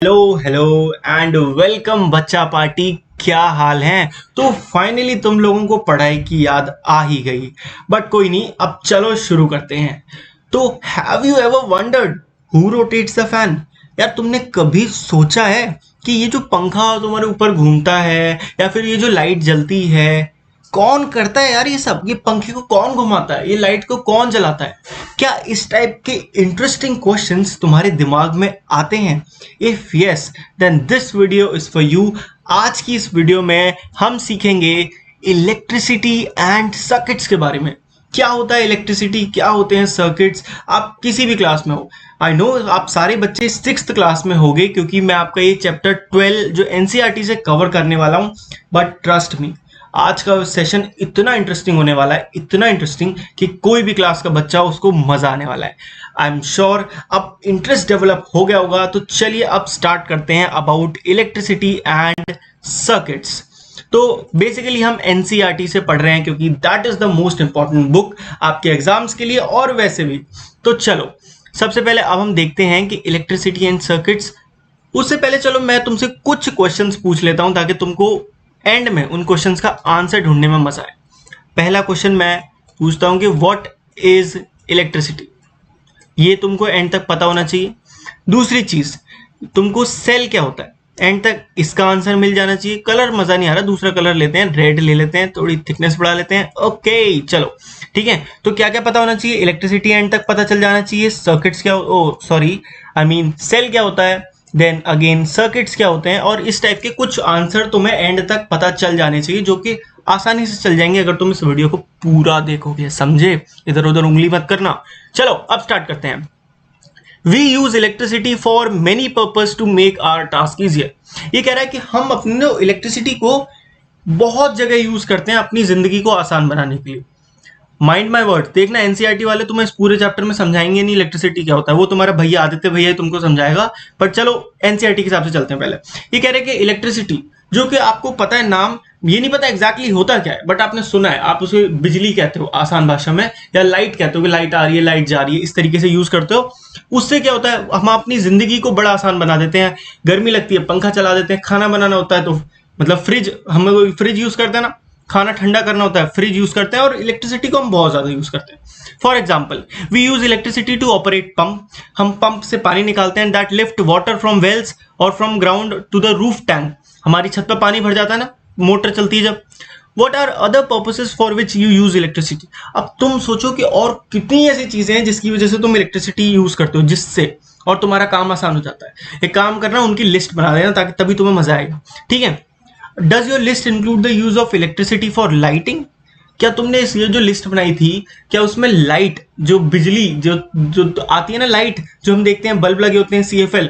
Hello hello and welcome बच्चा party. क्या हाल है? तो फाइनली तुम लोगों को पढ़ाई की याद आ ही गई। बट कोई नहीं, अब चलो शुरू करते हैं। तो have you ever wondered who rotates the fan? यार तुमने कभी सोचा है कि ये जो पंखा तुम्हारे ऊपर घूमता है या फिर ये जो लाइट जलती है, कौन करता है यार ये सब? ये पंखे को कौन घुमाता है? ये लाइट को कौन जलाता है? क्या इस टाइप के इंटरेस्टिंग क्वेश्चंस तुम्हारे दिमाग में आते हैं? If yes, then this video is for you. आज की इस वीडियो में हम सीखेंगे इलेक्ट्रिसिटी एंड सर्किट्स के बारे में। क्या होता है इलेक्ट्रिसिटी, क्या होते हैं सर्किट्स। आप किसी भी क्लास में हो, आई नो आप सारे बच्चे 6th क्लास में होंगे, क्योंकि मैं आपका ये चैप्टर 12 जो एनसीईआरटी से कवर करने वाला हूं। बट ट्रस्ट मी, आज का सेशन इतना इंटरेस्टिंग होने वाला है, इतना इंटरेस्टिंग कि कोई भी क्लास का बच्चा उसको मजा आने वाला है। आई एम श्योर अब इंटरेस्ट डेवलप हो गया होगा। तो चलिए अब स्टार्ट करते हैं अबाउट इलेक्ट्रिसिटी एंड सर्किट्स। तो बेसिकली हम एनसीईआरटी से पढ़ रहे हैं, क्योंकि that is the most important book आपके एग्जाम्स के लिए और वैसे भी। तो चलो सबसे पहले अब हम देखते हैं कि इलेक्ट्रिसिटी एंड सर्किट्स। उससे पहले चलो मैं तुमसे कुछ क्वेश्चंस पूछ लेता हूं, ताकि तुमको एंड में उन क्वेश्चंस का आंसर ढूंढने में मजा आए। पहला क्वेश्चन मैं पूछता हूं कि व्हाट इज इलेक्ट्रिसिटी। ये तुमको एंड तक पता होना चाहिए। दूसरी चीज, तुमको सेल क्या होता है, एंड तक इसका आंसर मिल जाना चाहिए। कलर मजा नहीं आ रहा, दूसरा कलर लेते हैं, रेड ले लेते हैं, थोड़ी थिकनेस बढ़ा लेते हैं। ओके चलो ठीक है। तो क्या क्या पता होना चाहिए? इलेक्ट्रिसिटी एंड तक पता चल जाना चाहिए। सर्किट्स क्या, सेल क्या होता है, देन अगेन सर्किट्स क्या होते हैं, और इस टाइप के कुछ आंसर तुम्हें एंड तक पता चल जाने चाहिए, जो कि आसानी से चल जाएंगे अगर तुम इस वीडियो को पूरा देखोगे। समझे? इधर उधर उंगली मत करना। चलो अब स्टार्ट करते हैं। We use electricity for many purpose to make our task easier। ये कह रहा है कि हम अपने इलेक्ट्रिसिटी को बहुत जगह यूज करते हैं अपनी जिंदगी को आसान बनाने के लिए। माइंड माई वर्ड, देखना एनसीईआरटी वाले तुम्हें इस पूरे चैप्टर में समझाएंगे नहीं इलेक्ट्रिसिटी क्या होता है, वो तुम्हारा भैया आदित्य भैया तुमको समझाएगा। पर चलो एनसीईआरटी के हिसाब से चलते हैं। पहले ये कह रहे हैं कि इलेक्ट्रिसिटी, जो कि आपको पता है नाम, ये नहीं पता एग्जैक्टली होता क्या है, बट आपने सुना है, आप उसे बिजली कहते हो आसान भाषा में, या लाइट कहते हो कि लाइट आ रही है, लाइट जा रही है, इस तरीके से यूज करते हो। उससे क्या होता है, हम अपनी जिंदगी को बड़ा आसान बना देते हैं। गर्मी लगती है, पंखा चला देते हैं। खाना बनाना होता है तो मतलब फ्रिज, हम लोग फ्रिज यूज करते हैं ना, खाना ठंडा करना होता है, फ्रिज यूज करते हैं। और इलेक्ट्रिसिटी को हम बहुत ज्यादा यूज करते हैं। For example, we use electricity to operate pump. हम पंप से पानी निकालते हैं, that lift water from wells और from ground to the roof tank. हमारी छत पर पानी भर जाता है ना, मोटर चलती है जब। What are other purposes for which you use electricity. अब तुम सोचो कि और कितनी ऐसी चीजें हैं जिसकी वजह से तुम इलेक्ट्रिसिटी यूज करते हो, जिससे और तुम्हारा काम आसान हो जाता है। एक काम करना, उनकी लिस्ट बना देना, ताकि तभी तुम्हें मजा आएगा। ठीक है। Does your list include the use of electricity for lighting? क्या तुमने ये जो लिस्ट बनाई थी, क्या उसमें लाइट, जो बिजली जो आती है ना, लाइट जो हम देखते हैं, बल्ब लगे होते हैं CFL,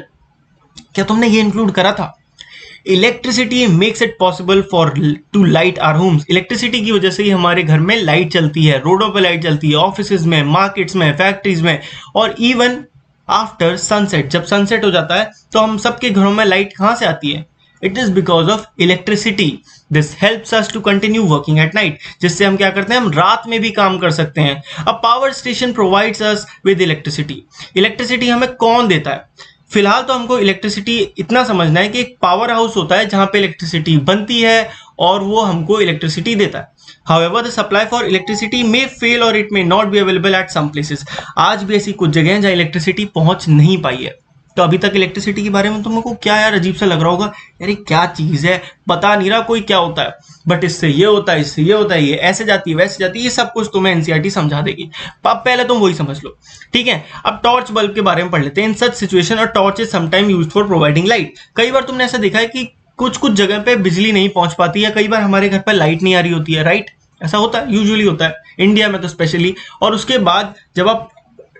क्या तुमने ये इंक्लूड करा था? Electricity makes it possible for to light our homes. Electricity की वजह से ही हमारे घर में लाइट चलती है, रोडों पर लाइट चलती है, ऑफिस में, मार्केट्स में, फैक्ट्रीज में, और इवन आफ्टर सनसेट, जब सनसेट हो जाता है तो हम सबके घरों में लाइट कहां से आती है? It is because of electricity. This helps us to continue working at night, जिससे हम क्या करते हैं, हम रात में भी काम कर सकते हैं। A power station provides us with electricity. Electricity हमें कौन देता है? फिलहाल तो हमको इलेक्ट्रिसिटी इतना समझना है कि एक पावर हाउस होता है जहां पे इलेक्ट्रिसिटी बनती है और वो हमको इलेक्ट्रिसिटी देता है। However, the supply for electricity may fail or it may not be available at some places। आज भी ऐसी कुछ जगह हैं जहां इलेक्ट्रिसिटी पहुंच नहीं पाई है। तो अभी तक इलेक्ट्रिसिटी के बारे में तुमको क्या यार अजीब सा लग रहा होगा, यार ये क्या चीज है, पता नहीं रहा कोई क्या होता है, बट इससे ये होता है, इससे ये होता है, ये ऐसे जाती है, वैसे जाती है, ये सब कुछ तुम्हें एनसीईआरटी समझा देगी। अब पहले तुम वही समझ लो। ठीक है। अब टॉर्च बल्ब के बारे में पढ़ लेते हैं। In such situation a torch is sometime used for providing light. कई बार तुमने ऐसा देखा है कि कुछ कुछ जगह पे बिजली नहीं पहुंच पाती है, कई बार हमारे घर पर लाइट नहीं आ रही होती है, राइट? ऐसा होता है, यूजुअली होता है, इंडिया में तो स्पेशली। और उसके बाद जब आप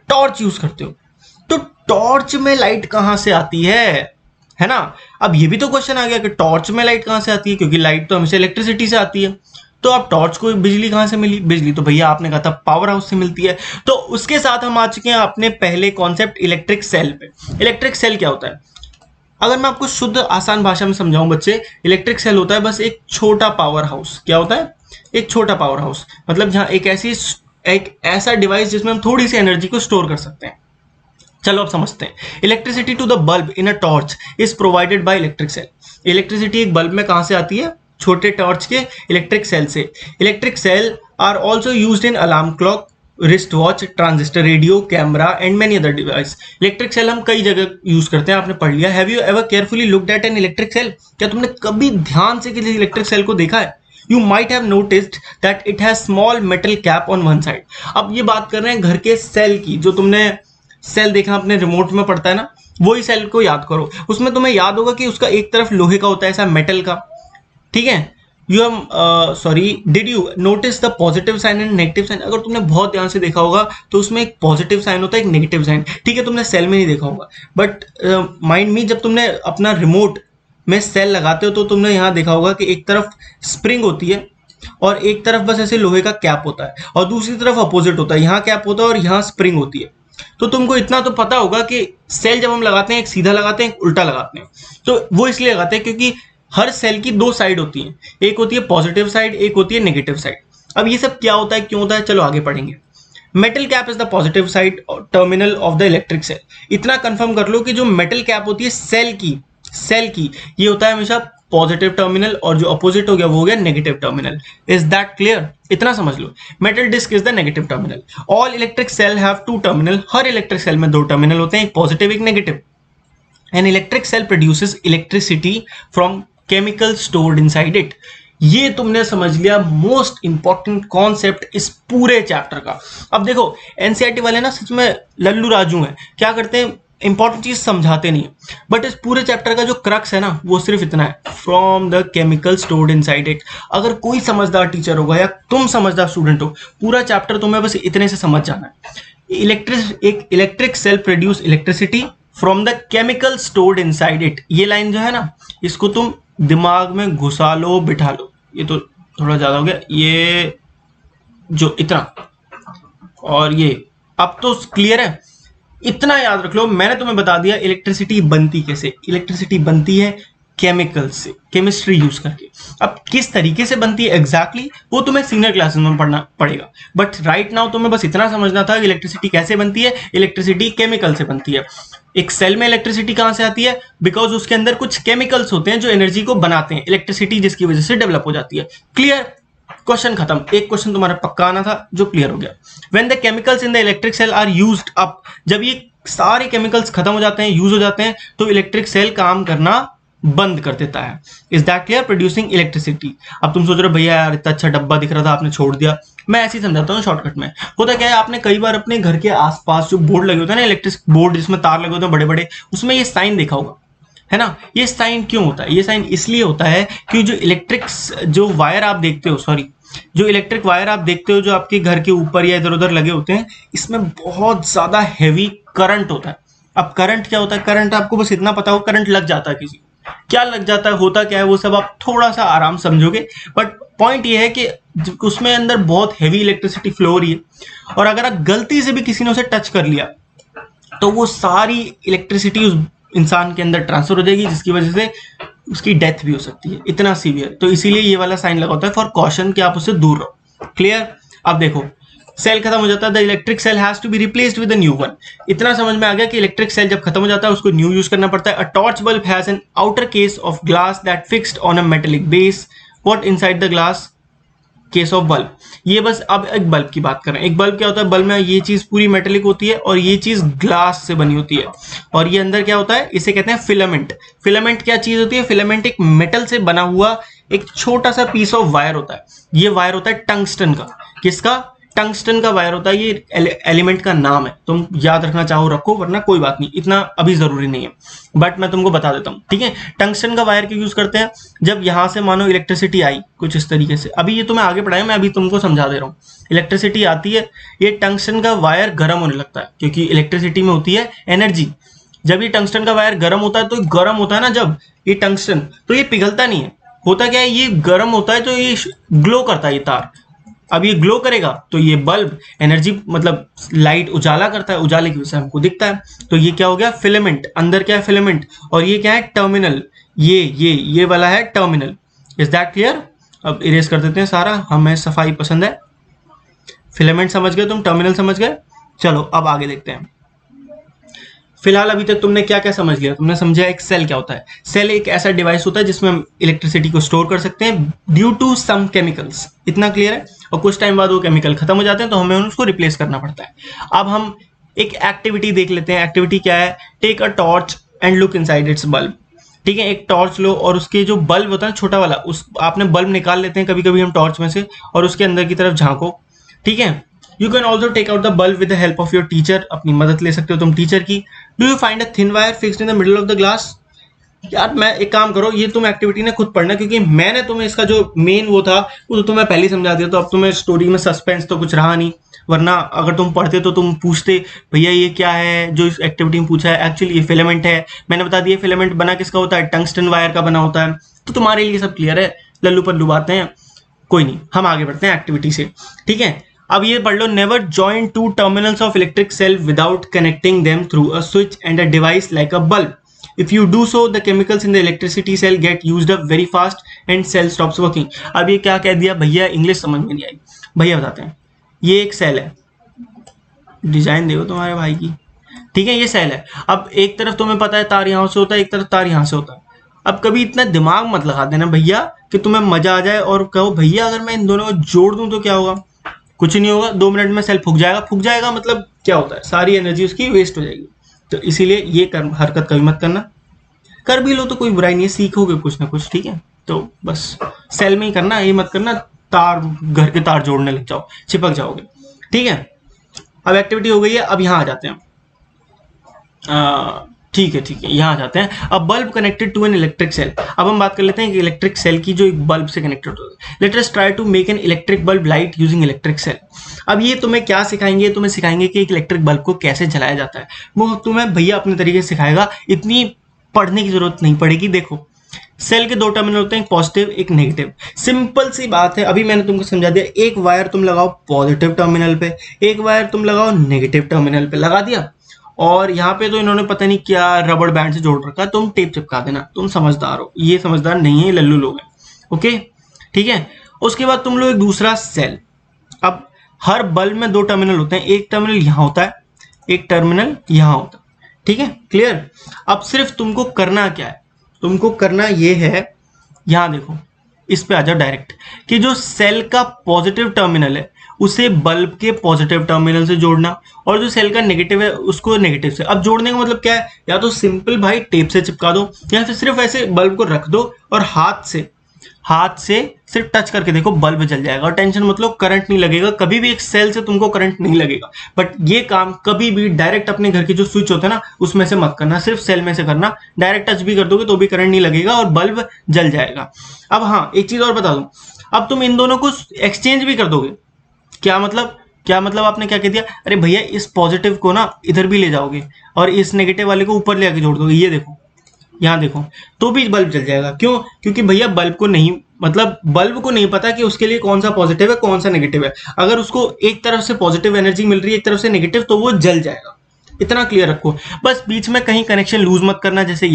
टॉर्च यूज करते हो, तो टॉर्च में लाइट कहां से आती है ना? अब ये भी तो क्वेश्चन आ गया कि टॉर्च में लाइट कहां से आती है, क्योंकि लाइट तो हमेशा इलेक्ट्रिसिटी से आती है। तो अब टॉर्च को बिजली कहां से मिली? बिजली तो भैया आपने कहा था पावर हाउस से मिलती है। तो उसके साथ हम आ चुके हैं अपने पहले कॉन्सेप्ट इलेक्ट्रिक सेल पे। इलेक्ट्रिक सेल क्या होता है? अगर मैं आपको शुद्ध आसान भाषा में समझाऊं बच्चे, इलेक्ट्रिक सेल होता है बस एक छोटा पावर हाउस। क्या होता है? एक छोटा पावर हाउस, मतलब जहां एक ऐसा डिवाइस जिसमें हम थोड़ी सी एनर्जी को स्टोर कर सकते हैं। चलो अब समझते हैं। Electricity to the bulb in a torch is provided by electric cell. Electricity एक बल्ब में कहां से आती है? छोटे टॉर्च के इलेक्ट्रिक सेल से। Electric cell are also used in alarm clock, wrist watch, transistor radio, camera and many other device. Electric cell हम कई जगह यूज करते हैं, आपने पढ़ लिया। Have you ever carefully looked at an electric cell? क्या तुमने कभी ध्यान से किसी इलेक्ट्रिक सेल को देखा है? You might have noticed that it has small metal cap on one side. अब ये बात कर रहे हैं घर के सेल की। जो तुमने सेल देखा अपने रिमोट में पड़ता है ना, वही सेल को याद करो। उसमें तुम्हें याद होगा कि उसका एक तरफ लोहे का होता है, ऐसा मेटल का, ठीक है। Did you notice the positive sign and negative sign? अगर तुमने बहुत ध्यान से देखा होगा तो उसमें एक पॉजिटिव साइन होता है, एक नेगेटिव साइन, ठीक है। तुमने सेल में नहीं देखा होगा, बट माइंड मी, जब तुमने अपना रिमोट में सेल लगाते हो तो तुमने यहाँ देखा होगा कि एक तरफ स्प्रिंग होती है और एक तरफ बस ऐसे लोहे का कैप होता है, और दूसरी तरफ अपोजिट होता है, यहाँ कैप होता है और यहाँ स्प्रिंग होती है। तो तुमको इतना तो पता होगा कि सेल जब हम लगाते हैं, एक सीधा लगाते हैं, एक उल्टा लगाते हैं। तो वो इसलिए लगाते हैं क्योंकि हर सेल की दो साइड होती है, एक होती है पॉजिटिव साइड, एक होती है नेगेटिव साइड। अब ये सब क्या होता है, क्यों होता है, चलो आगे पढ़ेंगे। Metal cap is the positive side terminal of the electric cell. इतना कंफर्म कर लो कि जो मेटल कैप होती है सेल की ये होता है हमेशा पॉजिटिव टर्मिनल, और जो अपोजिट हो गया वो हो गया negative terminal. Is that clear? इतना समझ लो। Metal disc is the negative terminal. All electric cell have two terminal. हर इलेक्ट्रिक सेल में दो टर्मिनल होते हैं, एक पॉजिटिव एक negative. An electric cell produces electricity from chemical stored inside it. ये तुमने समझ लिया मोस्ट इंपॉर्टेंट कॉन्सेप्ट इस पूरे चैप्टर का। अब देखो एनसीईआरटी वाले ना सच में लल्लू राजू हैं, क्या करते हैं, इंपॉर्टेंट चीज समझाते नहीं, बट इस पूरे चैप्टर का जो क्रक्स है ना वो सिर्फ इतना है, from the chemical stored inside it. अगर कोई समझदार टीचर होगा या तुम समझदार स्टूडेंट हो, पूरा चैप्टर तुम्हें बस इतने से समझ जाना है। एक electric cell produce electricity from the chemical stored inside it. ये लाइन जो है ना, इसको तुम दिमाग में घुसा लो, बिठा लो। ये तो थोड़ा ज्यादा हो गया, ये जो इतना और ये, अब तो क्लियर है। इतना याद रख लो, मैंने तुम्हें बता दिया इलेक्ट्रिसिटी बनती कैसे। इलेक्ट्रिसिटी बनती है केमिकल से, केमिस्ट्री यूज करके। अब किस तरीके से बनती है एग्जैक्टली वो तुम्हें सीनियर क्लासेस में पढ़ना पड़ेगा, बट राइट नाउ तुम्हें बस इतना समझना था कि इलेक्ट्रिसिटी कैसे बनती है। इलेक्ट्रिसिटी केमिकल से बनती है। एक सेल में इलेक्ट्रिसिटी कहां से आती है? बिकॉज उसके अंदर कुछ केमिकल्स होते हैं जो एनर्जी को बनाते हैं, इलेक्ट्रिसिटी जिसकी वजह से डेवलप हो जाती है। क्लियर? क्वेश्चन खत्म। एक क्वेश्चन तुम्हारा पक्का आना था जो क्लियर हो गया। When the chemicals in the electric cell are used up, जब ये सारे केमिकल्स खत्म हो जाते हैं, यूज हो जाते हैं, तो इलेक्ट्रिक सेल काम करना बंद कर देता है। Is that clear? Producing electricity. अब तुम सोच रहे हो भैया यार इतना अच्छा डब्बा दिख रहा था आपने छोड़ दिया। मैं ऐसे ही समझाता हूँ शॉर्टकट में। होता क्या है, आपने कई बार अपने घर के आसपास जो बोर्ड लगे होते हैं ना, इलेक्ट्रिक बोर्ड जिसमें तार लगे होते हैं बड़े बड़े, उसमें ये साइन देखा होगा, है ना। ये साइन क्यों होता है? ये साइन इसलिए होता है कि जो वायर आप देखते हो, जो इलेक्ट्रिक वायर आप देखते हो जो आपके घर के ऊपर या इधर उधर लगे होते हैं, इसमें बहुत ज्यादा हैवी करंट होता है। अब करंट क्या होता है? करंट आपको बस इतना पता हो, करंट लग जाता है किसी, क्या लग जाता है, होता क्या है, वो सब आप थोड़ा सा आराम समझोगे। बट पॉइंट ये है कि उसमें अंदर बहुत हैवी इलेक्ट्रिसिटी फ्लो हो रही है, और अगर आप गलती से भी किसी ने उसे टच कर लिया तो वो सारी इलेक्ट्रिसिटी उस इंसान के अंदर ट्रांसफर हो जाएगी, जिसकी वजह से उसकी डेथ भी हो सकती है, इतना सीवियर। तो इसीलिए ये वाला साइन लगा होता है फॉर कॉशन कि आप उससे दूर रहो। क्लियर? अब देखो सेल खत्म हो जाता है, the electric cell has to be replaced with a new one. इतना समझ में आ गया कि इलेक्ट्रिक सेल जब खत्म हो जाता है उसको न्यू यूज करना पड़ता है। A torch bulb has an outer case of glass that fixed on a metallic base. What inside the glass case of bulb? ये बस अब एक बल्ब की बात करें। एक बल्ब क्या होता है? बल्ब में ये चीज पूरी मेटेलिक होती है और ये चीज ग्लास से बनी होती है, और ये अंदर क्या होता है, इसे कहते हैं फिलामेंट। फिलामेंट क्या चीज होती है? फिलामेंट एक मेटल से बना हुआ एक छोटा सा पीस ऑफ वायर होता है। ये वायर होता है टंगस्टन का। किसका? टंगस्टन का वायर होता है। ये एलिमेंट का नाम है, तुम याद रखना चाहो रखो, वरना कोई बात नहीं, इतना अभी जरूरी नहीं है, बट मैं तुमको बता देता हूँ, ठीक है। टंगस्टन का वायर क्यों यूज करते हैं? जब यहां से मानो इलेक्ट्रिसिटी आई कुछ इस तरीके से, अभी ये तुम्हें आगे पढ़ाया, मैं अभी तुमको समझा दे रहा हूँ। इलेक्ट्रिसिटी आती है, ये टंगस्टन का वायर गर्म होने लगता है, क्योंकि इलेक्ट्रिसिटी में होती है एनर्जी। जब ये टंगस्टन का वायर गर्म होता है, तो गर्म होता है ना जब ये टंगस्टन, तो ये पिघलता नहीं है। होता क्या है, ये गर्म होता है तो ये ग्लो करता है ये तार। अब ये ग्लो करेगा तो ये बल्ब एनर्जी मतलब लाइट उजाला करता है, उजाले की वजह से हमको दिखता है। तो ये क्या हो गया? फिलामेंट। अंदर क्या है? फिलामेंट। और ये क्या है? टर्मिनल। ये वाला है टर्मिनल। Is that clear? अब इरेज कर देते हैं सारा, हमें सफाई पसंद है। फिलामेंट समझ गए तुम, टर्मिनल समझ गए। चलो अब आगे देखते हैं। फिलहाल अभी तक तुमने क्या क्या समझ लिया? तुमने समझा एक सेल क्या होता है। सेल एक ऐसा डिवाइस होता है जिसमें हम इलेक्ट्रिसिटी को स्टोर कर सकते हैं ड्यू टू सम केमिकल्स। इतना क्लियर है? और कुछ टाइम बाद वो केमिकल खत्म हो जाते हैं तो हमें उसको रिप्लेस करना पड़ता है। अब हम एक एक्टिविटी देख लेते हैं। एक्टिविटी क्या है? Take a torch and look inside its bulb. ठीक है, एक टॉर्च लो और उसके जो बल्ब होता है छोटा वाला, उस आपने बल्ब निकाल लेते हैं कभी कभी हम टॉर्च में से, और उसके अंदर की तरफ झांको। ठीक है, you can also take out the bulb with the help of your teacher. अपनी मदद ले सकते हो तुम टीचर की। Do you find a thin wire fixed in the middle of the glass? यार मैं एक काम करो, ये तुम एक्टिविटी ने खुद पढ़ना, क्योंकि मैंने तुम्हें इसका जो मेन वो था वो तो तुम्हें पहले ही समझा दिया, तो अब तुम्हें स्टोरी में सस्पेंस तो कुछ रहा नहीं। वरना अगर तुम पढ़ते तो तुम पूछते भैया ये क्या है जो इस एक्टिविटी में पूछा है। एक्चुअली ये फिलामेंट है। मैंने बता दिया फिलामेंट बना किसका होता है? टंगस्टन वायर का बना होता है। तो तुम्हारे लिए सब क्लियर है, लल्लू पल्लू बातें हैं। कोई नहीं, हम आगे बढ़ते हैं एक्टिविटी से। ठीक है, अब ये पढ़ लो। Never join two terminals of electric cell without connecting them through a switch and a device like a bulb. If you do so, the chemicals in the electricity cell get used up very fast and cell stops working. अब ये क्या कह दिया भैया? English समझ में नहीं आई। भैया बताते हैं। ये एक सेल है, डिजाइन देखो तुम्हारे भाई की। ठीक है, ये सेल है। अब एक तरफ तुम्हें पता है तार यहाँ से होता है, एक तरफ तार यहाँ से होता है। अब कभी इतना दिमाग मत लगा देना भैया कि तुम्हें मजा आ जाए और कहो भैया अगर मैं इन दोनों को जोड़ दूं तो क्या होगा। कुछ नहीं होगा, 2 मिनट में सेल फूक जाएगा। फूक जाएगा मतलब क्या होता है? सारी एनर्जी उसकी वेस्ट हो जाएगी। तो इसीलिए ये हरकत कभी मत करना। कर भी लो तो कोई बुराई नहीं है, सीखोगे कुछ ना कुछ। ठीक है, तो बस सेल में ही करना, ये मत करना तार घर के तार जोड़ने लग जाओ, चिपक जाओगे। ठीक है, अब एक्टिविटी हो गई है। अब यहाँ आ जाते हैं। ठीक है, यहाँ आ जाते हैं। अब bulb connected to an electric cell. अब हम बात कर लेते हैं कि इलेक्ट्रिक सेल की जो एक बल्ब से कनेक्टेड होता है। Let us try to make an electric bulb light using electric cell. अब ये तुम्हें क्या सिखाएंगे? तुम्हें सिखाएंगे कि एक इलेक्ट्रिक बल्ब को कैसे जलाया जाता है। वो तुम्हें भैया अपने तरीके से सिखाएगा, इतनी पढ़ने की जरूरत नहीं पड़ेगी। देखो, सेल के 2 टर्मिनल होते हैं, एक पॉजिटिव एक नेगेटिव। सिंपल सी बात है, अभी मैंने तुमको समझा दिया। एक वायर तुम लगाओ पॉजिटिव टर्मिनल पे, एक वायर तुम लगाओ नेगेटिव टर्मिनल पे। लगा दिया, और यहाँ पे तो इन्होंने पता नहीं क्या रबड़ बैंड से जोड़ रखा है, तुम टेप चिपका देना। तुम समझदार हो, ये समझदार नहीं है, लल्लू लोग हैं। ओके, ठीक है। उसके बाद तुम लोग एक दूसरा सेल। अब हर बल्ब में 2 टर्मिनल होते हैं, एक टर्मिनल यहाँ होता है, एक टर्मिनल यहाँ होता है। ठीक है, क्लियर। अब सिर्फ तुमको करना क्या है? तुमको करना ये है, यहां देखो, इस पे आ जाओ डायरेक्ट, कि जो सेल का पॉजिटिव टर्मिनल है उसे बल्ब के पॉजिटिव टर्मिनल से जोड़ना, और जो सेल का नेगेटिव है उसको नेगेटिव से। अब जोड़ने का मतलब क्या है? या तो सिंपल भाई टेप से चिपका दो, या फिर सिर्फ ऐसे बल्ब को रख दो और हाथ से सिर्फ टच करके देखो, बल्ब जल जाएगा। और टेंशन मतलब करंट नहीं लगेगा कभी भी। एक सेल से तुमको करंट नहीं लगेगा। बट ये काम कभी भी डायरेक्ट अपने घर के जो स्विच होते हैं ना उसमें से मत करना, सिर्फ सेल में से करना। डायरेक्ट टच भी कर दोगे तो भी करंट नहीं लगेगा और बल्ब जल जाएगा। अब हाँ, एक चीज और बता दूं, अब तुम इन दोनों को एक्सचेंज भी कर दोगे। क्या मतलब आपने क्या कह दिया? अरे भैया इस पॉजिटिव को ना इधर भी ले जाओगे और इस नेगेटिव वाले को ऊपर ले आके जोड़ दोगे। ये देखो, यहाँ देखो, तो भी बल्ब जल जाएगा। क्यों? क्योंकि भैया बल्ब को नहीं पता कि उसके लिए कौन सा पॉजिटिव है कौन सा नेगेटिव है। अगर उसको एक तरफ से पॉजिटिव एनर्जी मिल रही है, एक तरफ से नेगेटिव, तो वो जल जाएगा। इतना क्लियर रखो। बस बीच में कहीं कनेक्शन लूज मत करना। जैसे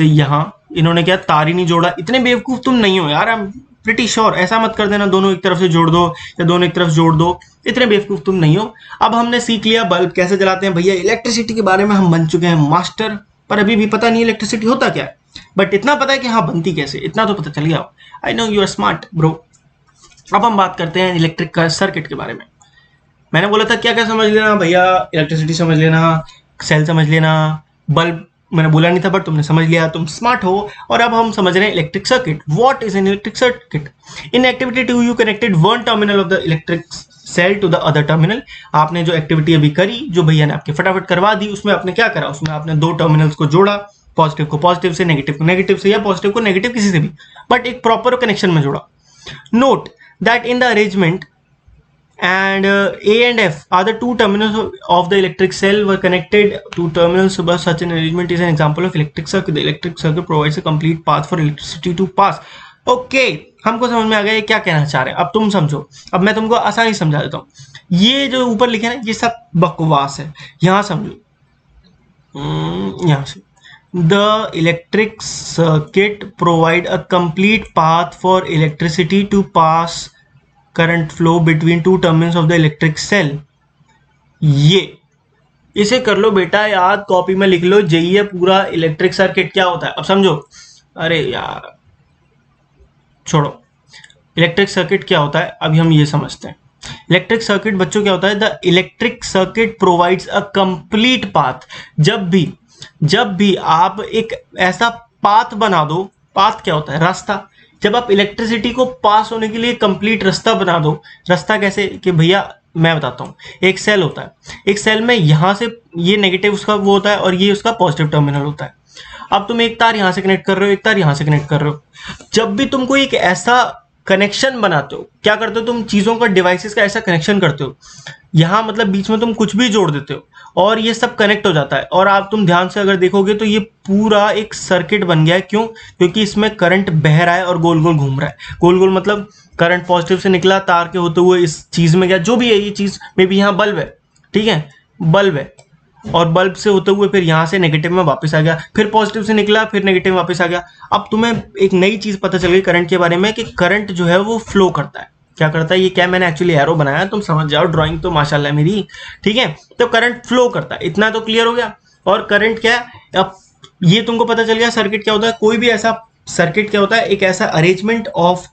यहाँ इन्होंने क्या तार ही नहीं जोड़ा। इतने बेवकूफ तुम नहीं हो यार, आई एम प्रिटी श्योर। ऐसा मत कर देना दोनों एक तरफ से जोड़ दो या दोनों एक तरफ जोड़ दो। इतने बेवकूफ तुम नहीं हो। अब हमने सीख लिया बल्ब कैसे जलाते हैं। भैया इलेक्ट्रिसिटी के बारे में हम बन चुके हैं मास्टर, पर अभी भी पता नहीं इलेक्ट्रिसिटी होता क्या है। बट इतना पता है कि हाँ बनती कैसे, इतना तो पता चल गया। I know you are smart bro. अब हम बात करते हैं इलेक्ट्रिक सर्किट के बारे में। मैंने बोला था क्या क्या समझ लेना भैया, इलेक्ट्रिसिटी समझ लेना, सेल समझ लेना, बल्ब मैंने बोला नहीं था बट तुमने समझ लिया, तुम स्मार्ट हो। और अब हम समझ रहे हैं electric circuit. What is an electric circuit? In activity 2 you connected one terminal of the electric cell to the other terminal. आपने जो एक्टिविटी अभी करी, जो भैया ने आपके फटाफट करवा दी, उसमें आपने क्या करा? उसमें आपने 2 टर्मिनल्स को जोड़ा, पॉजिटिव को पॉजिटिव से, नेगेटिव को नेगेटिव से, या पॉजिटिव को नेगेटिव किसी से भी, बट एक प्रॉपर कनेक्शन में जोड़ा। Note that in the arrangement and A and F are the 2 terminals of the electric cell were connected to terminals. But such an arrangement is an example of electric circuit. The electric circuit provides a complete path for electricity to pass. Okay, हमको समझ में आ गया ये क्या कहना चाह रहे हैं। अब तुम समझो, अब मैं तुमको आसानी समझा देता हूँ। ये जो ऊपर लिखे ना ये सब बकवास है। यहाँ समझो, यहाँ से The electric circuit provide a complete path for electricity to pass current flow between 2 terminals of the electric cell. ये इसे कर लो बेटा याद, कॉपी में लिख लो, जेई है पूरा। इलेक्ट्रिक सर्किट क्या होता है अब समझो। अरे यार छोड़ो, इलेक्ट्रिक सर्किट क्या होता है अभी हम ये समझते हैं। इलेक्ट्रिक सर्किट बच्चों क्या होता है, the electric circuit provides a complete path. जब भी आप एक ऐसा पाथ बना दो, पाथ क्या होता है, रास्ता। जब आप इलेक्ट्रिसिटी को पास होने के लिए कंप्लीट रास्ता बना दो, रास्ता कैसे कि भैया मैं बताता हूँ। एक सेल होता है, एक सेल में यहाँ से ये नेगेटिव उसका वो होता है और ये उसका पॉजिटिव टर्मिनल होता है। अब तुम एक तार यहाँ से कनेक्ट कर रहे हो, एक तार यहाँ से कनेक्ट कर रहे हो। जब भी तुमको एक ऐसा कनेक्शन बनाते हो, क्या करते हो तुम, चीजों का, डिवाइसेस का ऐसा कनेक्शन करते हो, यहाँ मतलब बीच में तुम कुछ भी जोड़ देते हो और ये सब कनेक्ट हो जाता है। और आप तुम ध्यान से अगर देखोगे तो ये पूरा एक सर्किट बन गया है। क्यों? क्योंकि इसमें करंट बह रहा है और गोल गोल घूम रहा है। गोल गोल मतलब करंट पॉजिटिव से निकला तार के होते हुए इस चीज में गया, जो भी है ये चीज में भी, यहाँ बल्ब है, ठीक है, बल्ब है, और बल्ब से होते हुए फिर यहाँ से नेगेटिव में वापस आ गया, फिर पॉजिटिव से निकला, फिर नेगेटिव में वापस आ गया। अब तुम्हें एक नई चीज पता चल गई करंट के बारे में कि करंट जो है वो फ्लो करता है। क्या करता है, ये क्या मैंने एक्चुअली एरो बनाया, तुम समझ जाओ, ड्राइंग तो माशाल्लाह मेरी, ठीक है। तो करंट फ्लो करता है, इतना तो क्लियर हो गया। और करंट क्या है, अब ये तुमको पता चल गया सर्किट क्या होता है। कोई भी ऐसा सर्किट क्या होता है, एक ऐसा arrangement of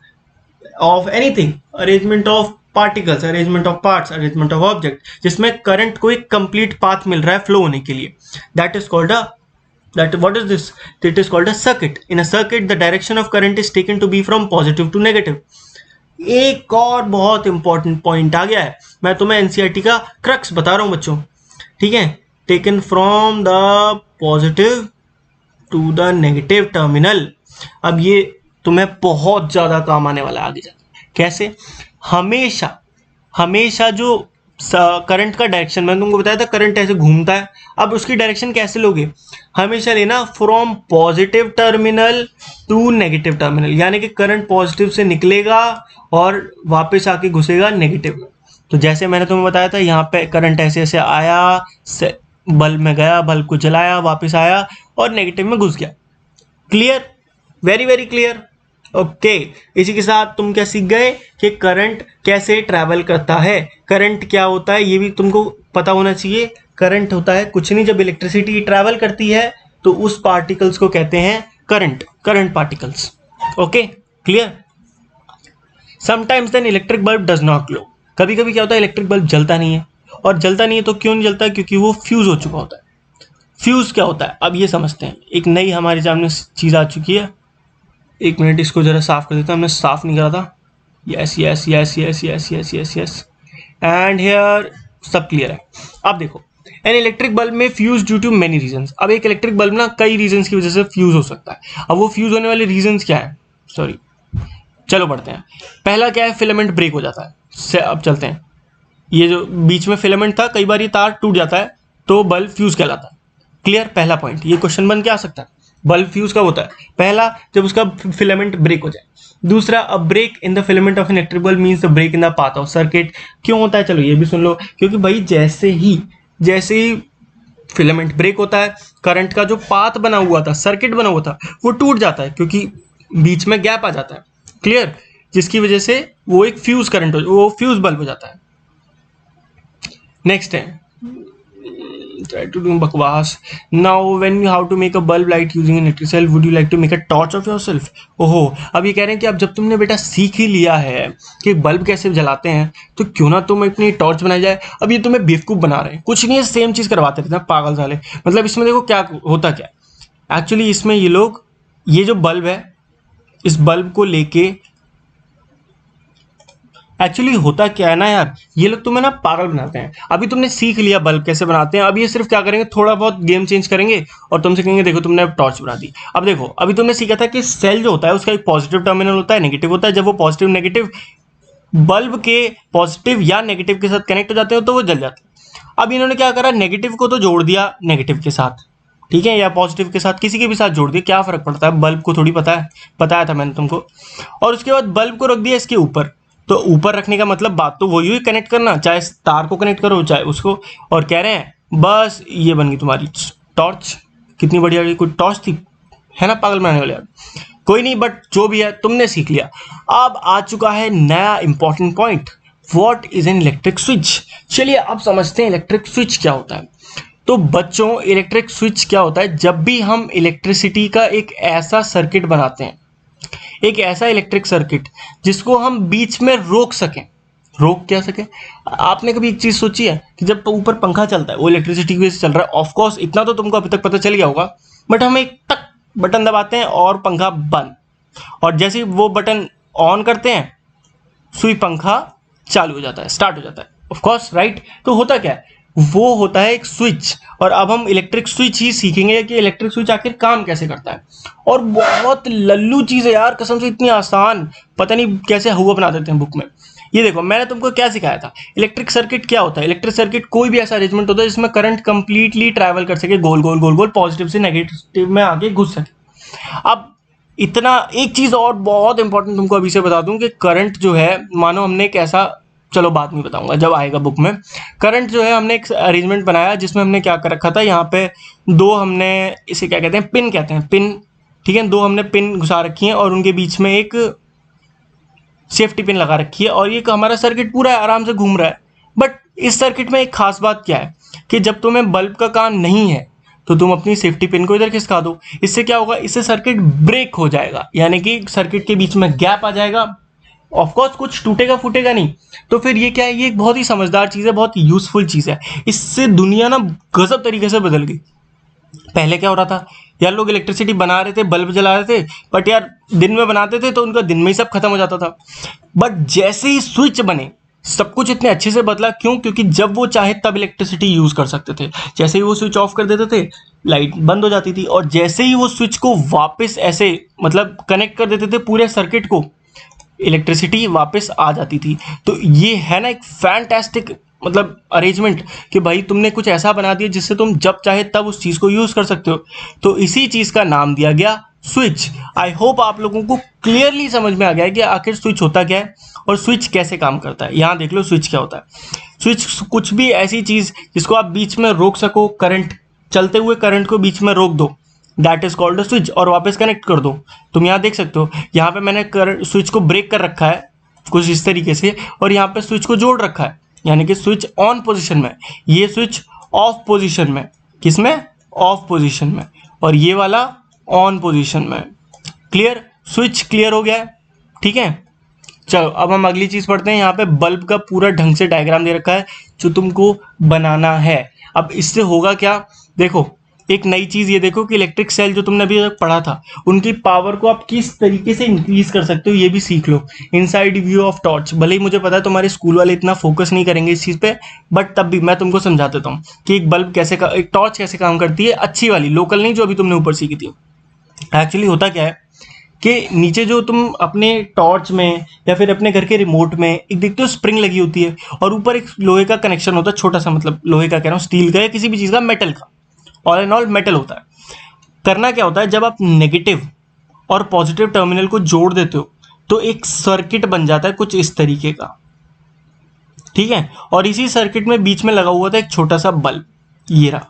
anything, arrangement of particles, arrangement of parts, arrangement of object, जिसमें करंट को एक कंप्लीट पाथ मिल रहा है फ्लो होने के लिए। That is called a what is this? It is called a circuit. In a circuit, the direction of current is taken to be from positive to negative. एक और बहुत इंपॉर्टेंट पॉइंट आ गया है, मैं तुम्हें एनसीईआरटी का क्रक्स बता रहा हूं बच्चों, ठीक है। Taken from the positive to the negative terminal. अब ये तुम्हें बहुत ज्यादा काम आने वाला है आगे जाके। कैसे? हमेशा जो करंट का डायरेक्शन, मैंने तुमको बताया था करंट ऐसे घूमता है, अब उसकी डायरेक्शन कैसे लोगे, हमेशा लेना from positive terminal to negative terminal. यानी कि करंट पॉजिटिव से निकलेगा और वापस आके घुसेगा नेगेटिव में। तो जैसे मैंने तुम्हें बताया था, यहाँ पे करंट ऐसे ऐसे आया, बल्ब में गया, बल्ब को जलाया, वापस आया और नेगेटिव में घुस गया। Clear? Very very clear. Okay, इसी के साथ तुम क्या सीख गए कि करंट कैसे ट्रैवल करता है, करंट क्या होता है ये भी तुमको पता होना चाहिए। करंट होता है कुछ नहीं, जब इलेक्ट्रिसिटी ट्रैवल करती है तो उस पार्टिकल्स को कहते हैं current particles. Okay, clear. Sometimes then electric bulb does not glow. कभी कभी क्या होता है, इलेक्ट्रिक बल्ब जलता नहीं है। और जलता नहीं है तो क्यों नहीं जलता? क्योंकि वो फ्यूज हो चुका होता है। फ्यूज क्या होता है अब ये समझते हैं। एक नई हमारे सामने चीज आ चुकी है, एक मिनट इसको जरा साफ कर देता हूं, हमने साफ नहीं करा था। Yes yes yes yes yes yes yes yes and here सब क्लियर है। अब देखो, एन इलेक्ट्रिक बल्ब में fuse due to many reasons. अब एक इलेक्ट्रिक बल्ब ना कई रीजंस की वजह से फ्यूज हो सकता है। अब वो फ्यूज होने वाले रीजंस क्या है, सॉरी चलो पढ़ते हैं। पहला क्या है, फिलामेंट ब्रेक हो जाता है। अब चलते हैं, ये जो बीच में फिलामेंट था, कई बार ये तार टूट जाता है तो बल्ब फ्यूज कहलाता है। क्लियर? पहला पॉइंट, ये क्वेश्चन बन के आ सकता है। बल्ब फ्यूज कब होता है? पहला, जब उसका फिलामेंट ब्रेक हो जाए। दूसरा, a break in the filament of an electric bulb means the break in the path of circuit. क्यों होता है चलो ये भी सुन लो। क्योंकि भाई जैसे ही फिलामेंट ब्रेक होता है, करंट का जो पाथ बना हुआ था, सर्किट बना हुआ था, वो टूट जाता है क्योंकि बीच में गैप आ जाता है। क्लियर? जिसकी वजह से वो एक फ्यूज करंट वो फ्यूज बल्ब हो जाता है। नेक्स्ट है, try to do बकवास। Now when you have to make a bulb light using an electric cell, would you like to make a torch of yourself? ओहो, अब ये कह रहे हैं कि अब जब तुमने बेटा सीख ही लिया है कि बल्ब कैसे जलाते हैं तो क्यों ना तुम अपनी टॉर्च बनाई जाए। अब ये तुम्हें बेवकूफ बना रहे हैं, कुछ नहीं है, सेम चीज करवाते रहते हैं पागल साले। मतलब इसमें देखो क्या होता, क्या एक्चुअली इसमें ये लोग, ये जो बल्ब है, इस बल्ब को लेके एक्चुअली होता क्या है ना यार, ये लोग तुम्हें ना पागल बनाते हैं। अभी तुमने सीख लिया बल्ब कैसे बनाते हैं, अब ये सिर्फ क्या करेंगे, थोड़ा बहुत गेम चेंज करेंगे और तुमसे कहेंगे देखो तुमने अब टॉर्च बना दी। अब देखो, अभी तुमने सीखा था कि सेल जो होता है उसका एक पॉजिटिव टर्मिनल होता है, नेगेटिव होता है। जब वो पॉजिटिव नेगेटिव बल्ब के पॉजिटिव या नेगेटिव के साथ कनेक्ट हो जाते हो तो वो जल जाते हैं। अब इन्होंने क्या करा, नेगेटिव को तो जोड़ दिया नेगेटिव के साथ, ठीक है, या पॉजिटिव के साथ, किसी के भी साथ जोड़ दिया, क्या फर्क पड़ता है, बल्ब को थोड़ी पता है, बताया था मैंने तुमको। और उसके बाद बल्ब को रख दिया इसके ऊपर। तो ऊपर रखने का मतलब बात तो वही हुई, कनेक्ट करना, चाहे तार को कनेक्ट करो चाहे उसको। और कह रहे हैं बस ये बन गई तुम्हारी टॉर्च। कितनी बढ़िया कोई टॉर्च थी, है ना, पागल बनाने वाले यार। कोई नहीं, बट जो भी है तुमने सीख लिया। अब आ चुका है नया important point, what is an electric switch. चलिए अब समझते हैं इलेक्ट्रिक स्विच क्या होता है। तो बच्चों इलेक्ट्रिक स्विच क्या होता है, जब भी हम इलेक्ट्रिसिटी का एक ऐसा सर्किट बनाते हैं, एक ऐसा इलेक्ट्रिक सर्किट जिसको हम बीच में रोक सकें, रोक क्या सके। आपने कभी एक चीज सोची है कि जब ऊपर पंखा चलता है वो इलेक्ट्रिसिटी की वजह से चल रहा है, ऑफ कोर्स इतना तो तुमको अभी तक पता चल गया होगा, बट हम एक टक बटन दबाते हैं और पंखा बंद, और जैसे ही वो बटन ऑन करते हैं सुई पंखा चालू हो जाता है, स्टार्ट हो जाता है, ऑफ कोर्स राइट। तो होता क्या है, वो होता है एक स्विच। और अब हम इलेक्ट्रिक स्विच ही सीखेंगे कि इलेक्ट्रिक स्विच आखिर काम कैसे करता है। और बहुत लल्लू चीज है यार, कसम से इतनी आसान, पता नहीं कैसे हुआ बना देते हैं बुक में। ये देखो मैंने तुमको क्या सिखाया था, इलेक्ट्रिक सर्किट क्या होता है। इलेक्ट्रिक सर्किट कोई भी ऐसा अरेंजमेंट होता है जिसमें करंट कंप्लीटली ट्रैवल कर सके, गोल गोल गोल गोल, पॉजिटिव से नेगेटिव में आगे घुस सके। अब इतना एक चीज और बहुत इंपॉर्टेंट तुमको अभी से बता दूं कि करंट जो है, मानो हमने एक ऐसा, चलो बाद में बताऊंगा जब आएगा बुक में। करंट जो है हमने एक अरेंजमेंट बनाया जिसमें हमने क्या कर रखा था, यहाँ पे दो हमने इसे क्या कहते हैं, पिन कहते हैं, पिन, ठीक है, दो हमने पिन घुसा रखी है और उनके बीच में एक सेफ्टी पिन लगा रखी है, और ये हमारा सर्किट पूरा आराम से घूम रहा है। बट इस सर्किट में एक खास बात क्या है कि जब तुम्हें बल्ब का काम नहीं है तो तुम अपनी सेफ्टी पिन को इधर खिसका दो। इससे क्या होगा, इससे सर्किट ब्रेक हो जाएगा, यानी कि सर्किट के बीच में गैप आ जाएगा। ऑफ कोर्स कुछ टूटेगा फूटेगा नहीं। तो फिर ये क्या है, ये एक बहुत ही समझदार चीज़ है, बहुत यूजफुल चीज़ है। इससे दुनिया ना गजब तरीके से बदल गई। पहले क्या हो रहा था यार, लोग इलेक्ट्रिसिटी बना रहे थे, बल्ब जला रहे थे, बट यार दिन में बनाते थे तो उनका दिन में ही सब खत्म हो जाता था। बट जैसे ही स्विच बने सब कुछ इतने अच्छे से बदला। क्यों? क्योंकि जब वो चाहे तब इलेक्ट्रिसिटी यूज कर सकते थे। जैसे ही वो स्विच ऑफ कर देते थे लाइट बंद हो जाती थी, और जैसे ही वो स्विच को वापस ऐसे मतलब कनेक्ट कर देते थे पूरे सर्किट को, इलेक्ट्रिसिटी वापस आ जाती थी। तो ये है ना एक फैंटास्टिक मतलब अरेंजमेंट कि भाई तुमने कुछ ऐसा बना दिया जिससे तुम जब चाहे तब उस चीज़ को यूज़ कर सकते हो। तो इसी चीज़ का नाम दिया गया स्विच। आई होप आप लोगों को क्लियरली समझ में आ गया है कि आखिर स्विच होता क्या है और स्विच कैसे काम करता है। यहाँ देख लो स्विच क्या होता है। स्विच कुछ भी ऐसी चीज़ जिसको आप बीच में रोक सको, करंट चलते हुए करंट को बीच में रोक दो, that is called a switch, और वापस कनेक्ट कर दो। तुम यहाँ देख सकते हो, यहाँ पे मैंने स्विच को ब्रेक कर रखा है कुछ इस तरीके से, और यहाँ पे स्विच को जोड़ रखा है, यानी कि स्विच ऑन पोजीशन में, ये स्विच ऑफ पोजीशन में, किसमें? ऑफ पोजीशन में, और ये वाला ऑन पोजीशन में। क्लियर? स्विच क्लियर हो गया है, ठीक है। चलो अब हम अगली चीज पढ़ते हैं। यहाँ पे बल्ब का पूरा ढंग से डायग्राम दे रखा है जो तुमको बनाना है। अब इससे होगा क्या, देखो एक नई चीज ये देखो कि इलेक्ट्रिक सेल जो तुमने अभी तक पढ़ा था उनकी पावर को आप किस तरीके से इंक्रीज कर सकते हो ये भी सीख लो। इनसाइड व्यू ऑफ टॉर्च, भले ही मुझे पता है तुम्हारे स्कूल वाले इतना फोकस नहीं करेंगे इस चीज पे, बट तब भी मैं तुमको समझा देता हूँ कि एक बल्ब कैसे एक टॉर्च कैसे काम करती है, अच्छी वाली, लोकल नहीं जो अभी तुमने ऊपर सीखी थी। एक्चुअली होता क्या है कि नीचे जो तुम अपने टॉर्च में या फिर अपने घर के रिमोट में एक देखते हो स्प्रिंग लगी होती है, और ऊपर एक लोहे का कनेक्शन होता है, छोटा सा, मतलब लोहे का कह रहा हूँ, स्टील का या किसी भी चीज़ का, मेटल का, ऑल एंड ऑल मेटल होता है। करना क्या होता है, जब आप नेगेटिव और पॉजिटिव टर्मिनल को जोड़ देते हो तो एक सर्किट बन जाता है कुछ इस तरीके का, ठीक है। और इसी सर्किट में बीच में लगा हुआ था एक छोटा सा बल्ब, ये रहा,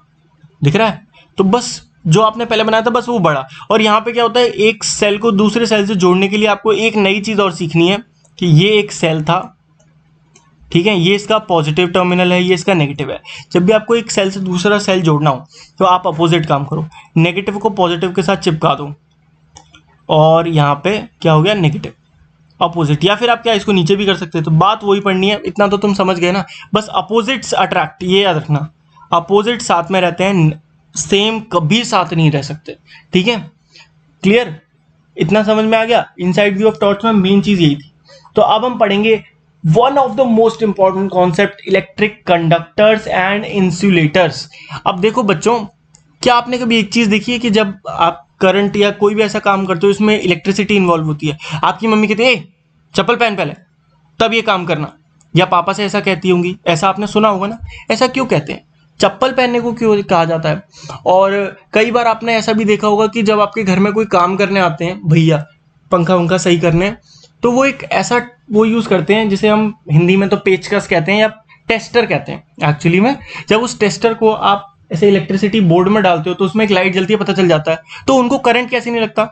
दिख रहा है। तो बस जो आपने पहले बनाया था बस वो बड़ा, और यहाँ पे क्या होता है, एक सेल को दूसरे सेल से जोड़ने के लिए आपको एक नई चीज और सीखनी है कि ये एक सेल था, ठीक है, ये इसका पॉजिटिव टर्मिनल है, ये इसका नेगेटिव है। जब भी आपको एक सेल से दूसरा सेल जोड़ना हो तो आप अपोजिट काम करो, नेगेटिव को पॉजिटिव के साथ चिपका दो, और यहाँ पे क्या हो गया, नेगेटिव अपोजिट। या फिर आप क्या इसको नीचे भी कर सकते हैं। तो बात वही पढ़नी है, इतना तो तुम समझ गए ना। बस अपोजिट्स अट्रैक्ट, ये याद रखना, अपोजिट साथ में रहते हैं, सेम कभी साथ नहीं रह सकते, ठीक है। क्लियर? इतना समझ में आ गया। इनसाइड व्यू ऑफ टॉर्च में मेन चीज यही थी। तो अब हम पढ़ेंगे one of the most important concept, electric conductors and insulators. अब देखो बच्चों, क्या आपने कभी एक चीज देखी है कि जब आप करंट या कोई भी ऐसा काम करते हो इसमें इलेक्ट्रिसिटी इन्वॉल्व होती है, आपकी मम्मी कहती है चप्पल पहन पहले तब ये काम करना, या पापा से ऐसा कहती होंगी, ऐसा आपने सुना होगा ना। ऐसा क्यों कहते हैं, चप्पल पहनने को क्यों कहा जाता है? और कई बार आपने ऐसा भी देखा होगा कि जब आपके घर में कोई काम करने आते हैं भैया, पंखा वंखा सही करने, तो वो एक ऐसा वो यूज करते हैं जिसे हम हिंदी में तो पेचकस कहते हैं या टेस्टर कहते हैं एक्चुअली में। जब उस टेस्टर को आप ऐसे इलेक्ट्रिसिटी बोर्ड में डालते हो तो उसमें एक लाइट जलती है, पता चल जाता है। तो उनको करंट कैसे नहीं लगता?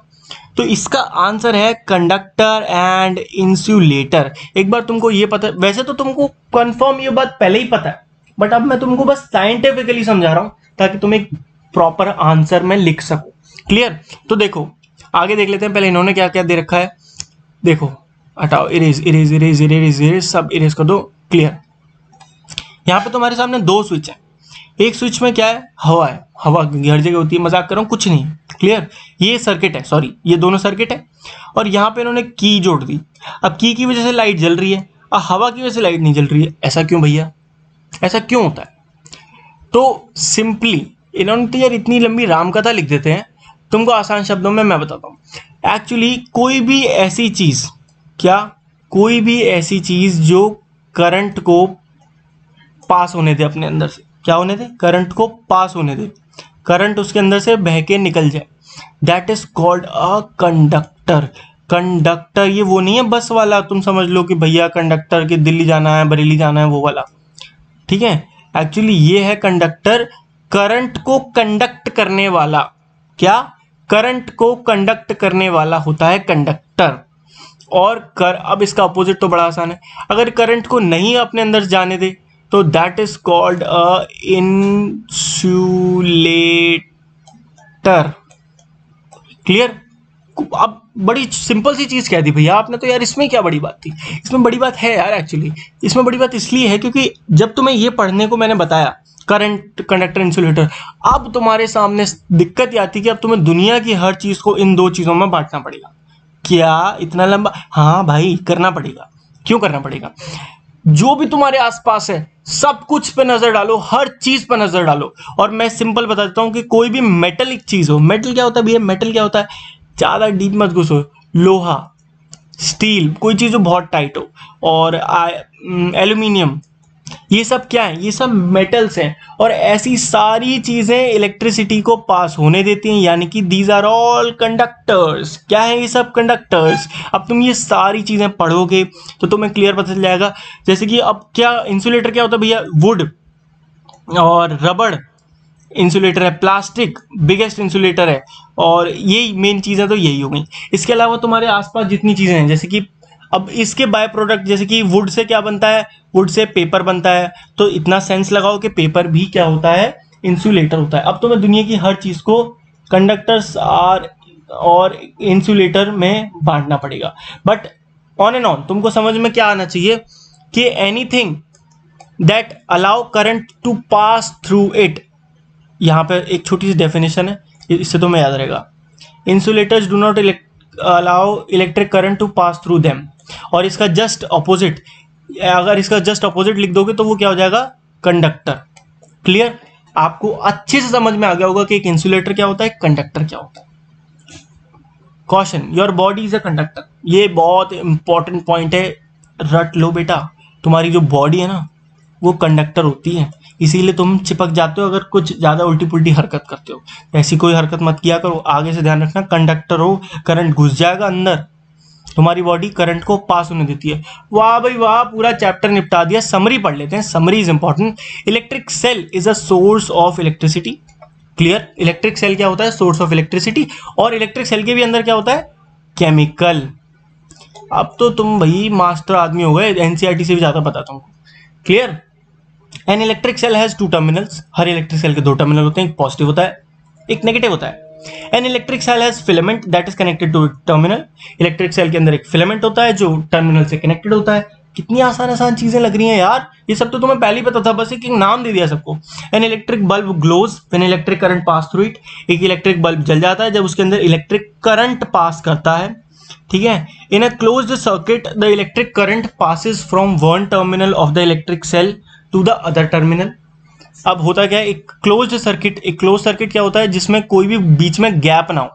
तो इसका आंसर है कंडक्टर एंड इंसुलेटर। एक बार तुमको ये पता, वैसे तो तुमको कंफर्म ये बात पहले ही पता है, बट अब मैं तुमको बस साइंटिफिकली समझा रहा हूँ ताकि तुम एक प्रॉपर आंसर में लिख सको। क्लियर? तो देखो आगे देख लेते हैं। पहले इन्होंने क्या क्या दे रखा है, देखो हटाओ, erase erase erase erase erase सब इरेज कर दो। क्लियर? यहाँ पे तुम्हारे सामने दो स्विच है, एक स्विच में क्या है, हवा है, हवा हर जगह होती है, मजाक कर रहा हूँ, कुछ नहीं। क्लियर? ये सर्किट है, सॉरी ये दोनों सर्किट है, और यहाँ पे इन्होंने की जोड़ दी। अब की वजह से लाइट जल रही है, अब हवा की वजह से लाइट नहीं जल रही है। ऐसा क्यों भैया, ऐसा क्यों होता है? तो सिंपली इन्होंने तो यार इतनी लंबी राम कथा लिख देते हैं, तुमको आसान शब्दों में मैं बताता हूँ। एक्चुअली कोई भी ऐसी चीज, क्या कोई भी ऐसी चीज जो करंट को पास होने दे अपने अंदर से, क्या होने दे, करंट को पास होने दे, करंट उसके अंदर से बह के निकल जाए, that is called a conductor. Conductor ये वो नहीं है बस वाला, तुम समझ लो कि भैया कंडक्टर के दिल्ली जाना है, बरेली जाना है, वो वाला। ठीक है? एक्चुअली ये है कंडक्टर, करंट को कंडक्ट करने वाला। क्या? करंट को कंडक्ट करने वाला होता है कंडक्टर। और अब इसका अपोजिट तो बड़ा आसान है, अगर करंट को नहीं अपने अंदर जाने दे तो that is called a insulator. Clear? अब बड़ी सिंपल सी चीज कह दी भैया आपने, तो यार इसमें क्या बड़ी बात थी? इसमें बड़ी बात है यार, एक्चुअली इसमें बड़ी बात इसलिए है क्योंकि जब तुम्हें ये पढ़ने को मैंने बताया करंट, कंडक्टर, इंसुलेटर, अब तुम्हारे सामने दिक्कत ये आती कि अब तुम्हें दुनिया की हर चीज को इन दो चीजों में बांटना पड़ेगा। क्या इतना लंबा? हाँ भाई करना पड़ेगा। क्यों करना पड़ेगा? जो भी तुम्हारे आसपास है सब कुछ पे नजर डालो, हर चीज पे नजर डालो। और मैं सिंपल बता देता हूं कि कोई भी मेटलिक चीज हो, मेटल क्या होता है भैया, मेटल क्या होता है, ज्यादा डीप मत घुसो, लोहा, स्टील, कोई चीज जो बहुत टाइट हो, और एल्यूमिनियम, ये सब क्या है, ये सब मेटल्स हैं। और ऐसी सारी चीजें इलेक्ट्रिसिटी को पास होने देती हैं, यानी कि दीज आर ऑल कंडक्टर्स। क्या है ये सब? कंडक्टर्स। अब तुम ये सारी चीजें पढ़ोगे तो तुम्हें क्लियर पता चल जाएगा। जैसे कि अब क्या इंसुलेटर क्या होता है भैया, वुड और रबड़ इंसुलेटर है, प्लास्टिक बिगेस्ट इंसुलेटर है, और यही मेन चीजें तो यही हो गई। इसके अलावा तुम्हारे आसपास जितनी चीजें हैं, जैसे कि अब इसके बाय प्रोडक्ट, जैसे कि वुड से क्या बनता है, वुड से पेपर बनता है, तो इतना सेंस लगाओ कि पेपर भी क्या होता है, इंसुलेटर होता है। अब तुम्हें दुनिया की हर चीज को कंडक्टर्स और इंसुलेटर में बांटना पड़ेगा। बट ऑन एंड ऑन तुमको समझ में क्या आना चाहिए कि anything that allow current to pass through it, यहाँ पे एक छोटी सी डेफिनेशन है, इससे तुम्हें याद रहेगा, insulators do not allow electric current to pass through them. और इसका जस्ट ऑपोजिट, अगर इसका जस्ट ऑपोजिट लिख दोगे तो वो क्या हो जाएगा, कंडक्टर। क्लियर? आपको अच्छे से समझ में आ गया होगा कि एक इंसुलेटर क्या होता है, कंडक्टर क्या होता है। Caution, your body is a conductor. ये बहुत इंपॉर्टेंट पॉइंट है, रट लो बेटा। तुम्हारी जो बॉडी है ना वो कंडक्टर होती है, इसीलिए तुम चिपक जाते हो अगर कुछ ज्यादा उल्टी पुल्टी हरकत करते हो। ऐसी कोई हरकत मत किया करो, आगे से ध्यान रखना, कंडक्टर हो, करंट घुस जाएगा अंदर, तुम्हारी बॉडी करंट को पास होने देती है। वाह भाई वाह, पूरा चैप्टर निपटा दिया। समरी पढ़ लेते हैं, summary is important. Electric cell is a source of electricity. Clear? Electric cell क्या होता है, सोर्स ऑफ इलेक्ट्रिसिटी। और इलेक्ट्रिक सेल के भी अंदर क्या होता है, केमिकल। अब तो तुम भाई मास्टर आदमी हो गए, एनसीईआरटी से भी ज्यादा पता तुमको। Clear? An electric cell has two terminals. हर इलेक्ट्रिक सेल के दो टर्मिनल होते हैं, एक पॉजिटिव होता है, एक नेगेटिव होता है। An electric cell has filament that is connected to terminal. Electric cell के अंदर एक फिलामेंट होता है जो टर्मिनल से कनेक्टेड होता है। कितनी आसान आसान चीजें लग रही हैं यार, ये सब तो तुम्हें पहले ही पता था, बस एक नाम दे दिया सबको। An electric bulb glows when electric current pass through it. एक इलेक्ट्रिक बल्ब जल जाता है जब उसके अंदर इलेक्ट्रिक करंट पास करता है। ठीक है? In a closed circuit the electric current passes from one terminal of the electric cell to the other terminal. अब होता क्या है, एक क्लोज्ड सर्किट, एक क्लोज सर्किट क्या होता है, जिसमें कोई भी बीच में गैप ना हो।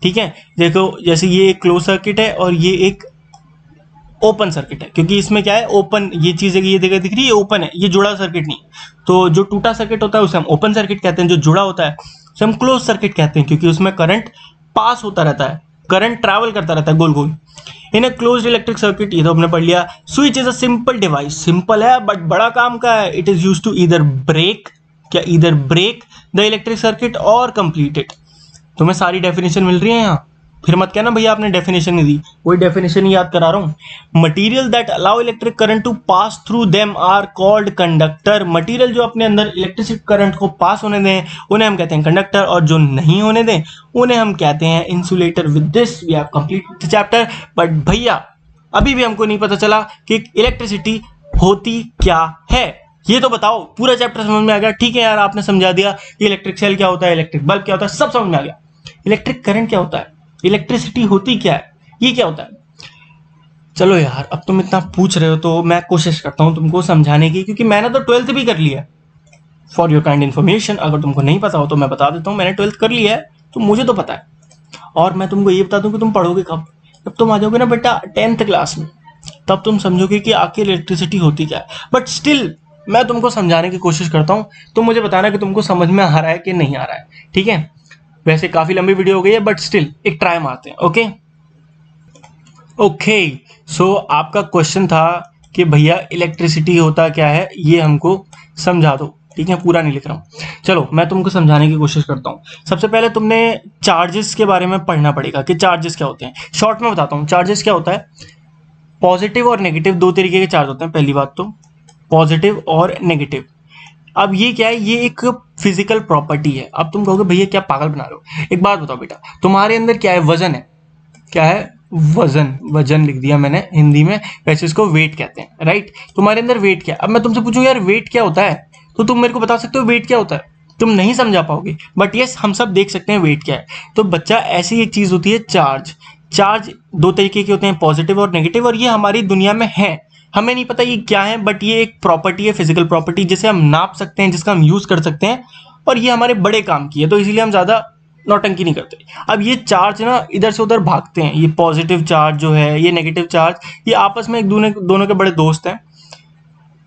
ठीक है? देखो जैसे ये एक क्लोज सर्किट है और ये एक ओपन सर्किट है, क्योंकि इसमें क्या है, ओपन, ये चीज ये जगह दिख रही है, ओपन है, ये जुड़ा सर्किट नहीं। तो जो टूटा सर्किट होता है उसे हम ओपन सर्किट कहते हैं, जो जुड़ा होता है उसे हम क्लोज सर्किट कहते हैं, क्योंकि उसमें करंट पास होता रहता है, करंट ट्रैवल करता रहता है गोल गोल। In a closed electric circuit, ये तो हमने पढ़ लिया। Switch is a simple device, simple है बट बड़ा काम का है। It is used to either break, क्या either break the electric circuit और कंप्लीट इट। तुम्हें सारी डेफिनेशन मिल रही है यहाँ। फिर मत कहना भैया आपने डेफिनेशन नहीं दी, वही डेफिनेशन ही याद करा रहा हूं। Material that allow electric current to pass through them are called conductor. Material जो अपने अंदर इलेक्ट्रिसिटी करंट को पास होने दें उन्हें हम कहते हैं कंडक्टर, और जो नहीं होने दें उन्हें हम कहते हैं insulator. With this we have completed the chapter. But भैया अभी भी हमको नहीं पता चला कि इलेक्ट्रिसिटी होती क्या है, ये तो बताओ। पूरा चैप्टर समझ में आ गया, ठीक है यार आपने समझा दिया कि इलेक्ट्रिक सेल क्या होता है, इलेक्ट्रिक बल्ब क्या होता है, सब समझ में आ गया। इलेक्ट्रिक करंट क्या होता है, इलेक्ट्रिसिटी होती क्या है, ये क्या होता है। चलो यार अब तुम इतना पूछ रहे हो तो मैं कोशिश करता हूं तुमको समझाने की, क्योंकि मैंने तो 12th भी कर लिया है। फॉर योर काइंड इन्फॉर्मेशन, अगर तुमको नहीं पता हो तो मैं बता देता हूँ, मैंने 12th कर लिया है तो मुझे तो पता है। और मैं तुमको ये बता दूं कि तुम पढ़ोगे कब, जब तुम आ जाओगे ना बेटा 10th क्लास में, तब तुम समझोगे कि आखिर इलेक्ट्रिसिटी होती क्या है। बट स्टिल मैं तुमको समझाने की कोशिश करता हूँ, तुम मुझे बताना कि तुमको समझ में आ रहा है कि नहीं आ रहा है, ठीक है। वैसे काफी लंबी वीडियो हो गई है बट स्टिल एक ट्राई मारते हैं। ओके सो आपका क्वेश्चन था कि भैया इलेक्ट्रिसिटी होता क्या है, ये हमको समझा दो, ठीक है। पूरा नहीं लिख रहा हूँ, चलो मैं तुमको समझाने की कोशिश करता हूँ। सबसे पहले तुमने चार्जेस के बारे में पढ़ना पड़ेगा कि चार्जेस क्या होते हैं। शॉर्ट में बताता हूँ चार्जेस क्या होता है। पॉजिटिव और नेगेटिव दो तरीके के चार्ज होते हैं, पहली बात तो पॉजिटिव और नेगेटिव। अब ये क्या है, ये एक फिजिकल प्रॉपर्टी है। अब तुम कहोगे भैया क्या पागल बना रहे हो, एक बात बताओ बेटा, तुम्हारे अंदर क्या है, वजन है, क्या है, वजन, वजन लिख दिया मैंने हिंदी में, वैसे इसको वेट कहते हैं, राइट। तुम्हारे अंदर वेट क्या है। अब मैं तुमसे पूछूं यार वेट क्या होता है, तो तुम मेरे को बता सकते हो वेट क्या होता है, तुम नहीं समझा पाओगे, बट यस हम सब देख सकते हैं वेट क्या है। तो बच्चा ऐसी एक चीज होती है चार्ज। चार्ज दो तरीके के होते हैं, पॉजिटिव और नेगेटिव, और ये हमारी दुनिया में है, हमें नहीं पता ये क्या है, बट ये एक प्रॉपर्टी है, फिजिकल प्रॉपर्टी, जिसे हम नाप सकते हैं, जिसका हम यूज कर सकते हैं, और ये हमारे बड़े काम की है, तो इसीलिए हम ज्यादा नौटंकी नहीं करते। अब ये चार्ज ना इधर से उधर भागते हैं, ये पॉजिटिव चार्ज जो है, ये नेगेटिव चार्ज, ये आपस में एक दोनों के बड़े दोस्त हैं।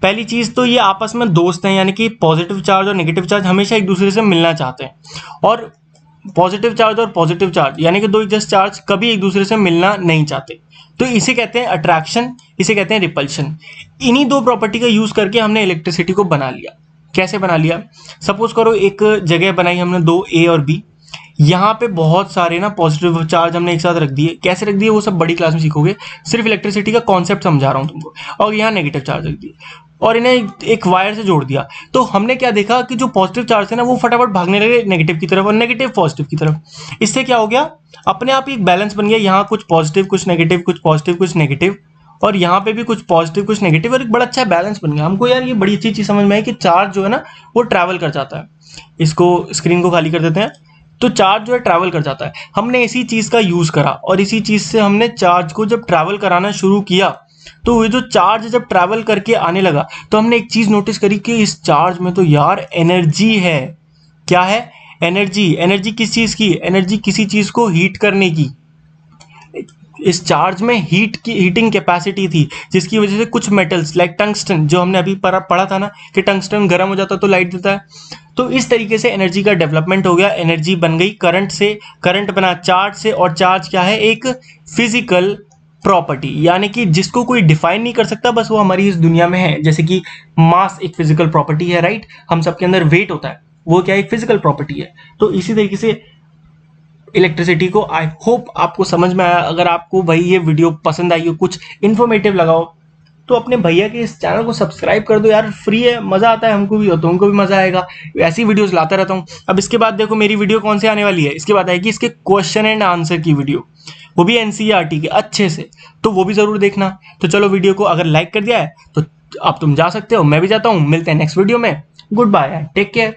पहली चीज तो ये आपस में दोस्त हैं, यानी कि पॉजिटिव चार्ज और नेगेटिव चार्ज हमेशा एक दूसरे से मिलना चाहते हैं, और पॉजिटिव चार्ज और पॉजिटिव चार्ज यानी कि दो जस्ट चार्ज कभी एक दूसरे से मिलना नहीं चाहते। तो इसे कहते हैं अट्रैक्शन, इसे कहते हैं रिपल्शन। इन्हीं दो प्रॉपर्टी का यूज करके हमने इलेक्ट्रिसिटी को बना लिया। कैसे बना लिया, सपोज करो एक जगह बनाई हमने दो ए और बी, यहाँ पे बहुत सारे ना पॉजिटिव चार्ज हमने एक साथ रख दिए। कैसे रख दिए वो सब बड़ी क्लास में सीखोगे, सिर्फ इलेक्ट्रिसिटी का कॉन्सेप्ट समझा रहा हूँ तुमको। और यहाँ नेगेटिव चार्ज रख दिए और इन्हें एक वायर से जोड़ दिया, तो हमने क्या देखा कि जो पॉजिटिव चार्ज है ना वो फटाफट भागने लगे नेगेटिव की तरफ और नेगेटिव पॉजिटिव की तरफ। इससे क्या हो गया, अपने आप ही एक बैलेंस बन गया, यहाँ कुछ पॉजिटिव कुछ नेगेटिव, कुछ पॉजिटिव कुछ नेगेटिव, और यहाँ पे भी कुछ पॉजिटिव कुछ नेगेटिव, और एक बड़ा अच्छा बैलेंस बन गया। हमको यार ये बड़ी अच्छी चीज समझ में आई कि चार्ज जो है ना वो ट्रैवल कर जाता है। इसको स्क्रीन को खाली कर देते हैं। तो चार्ज जो है ट्रैवल कर जाता है, हमने इसी चीज का यूज करा, और इसी चीज से हमने चार्ज को जब ट्रैवल कराना शुरू किया, तो ये जो चार्ज जब ट्रैवल करके आने लगा तो हमने एक चीज नोटिस करी कि इस चार्ज में तो यार एनर्जी है। क्या है, एनर्जी। एनर्जी किस चीज की, एनर्जी किसी चीज को हीट करने की। इस चार्ज में हीटिंग कैपेसिटी थी, जिसकी वजह से कुछ मेटल्स लाइक टंगस्टन, जो हमने अभी पढ़ा था ना कि टंगस्टन गर्म हो जाता तो लाइट देता है, तो इस तरीके से एनर्जी का डेवलपमेंट हो गया। एनर्जी बन गई करंट से, करंट बना चार्ज से, और चार्ज क्या है, एक फिजिकल प्रॉपर्टी, यानी कि जिसको कोई डिफाइन नहीं कर सकता, बस वो हमारी इस दुनिया में है। जैसे कि मास एक फिजिकल प्रॉपर्टी है, राइट, हम सबके अंदर वेट होता है, वो क्या एक फिजिकल प्रॉपर्टी है। तो इसी तरीके से इलेक्ट्रिसिटी को आई होप आपको समझ में आया। अगर आपको भाई ये वीडियो पसंद आई हो, कुछ इन्फॉर्मेटिव लगा हो, तो अपने भैया के इस चैनल को सब्सक्राइब कर दो यार, फ्री है, मजा आता है हमको भी और तुमको भी मजा आएगा। ऐसी वीडियोस लाता रहता हूँ। अब इसके बाद देखो मेरी वीडियो कौन से आने वाली है, इसके बाद आएगी इसके क्वेश्चन एंड आंसर की वीडियो, वो भी एनसीईआरटी के अच्छे से, तो वो भी जरूर देखना। तो चलो वीडियो को अगर लाइक कर दिया है तो अब तुम जा सकते हो, मैं भी जाता हूँ। मिलते हैं नेक्स्ट वीडियो में, गुड बाय, टेक केयर।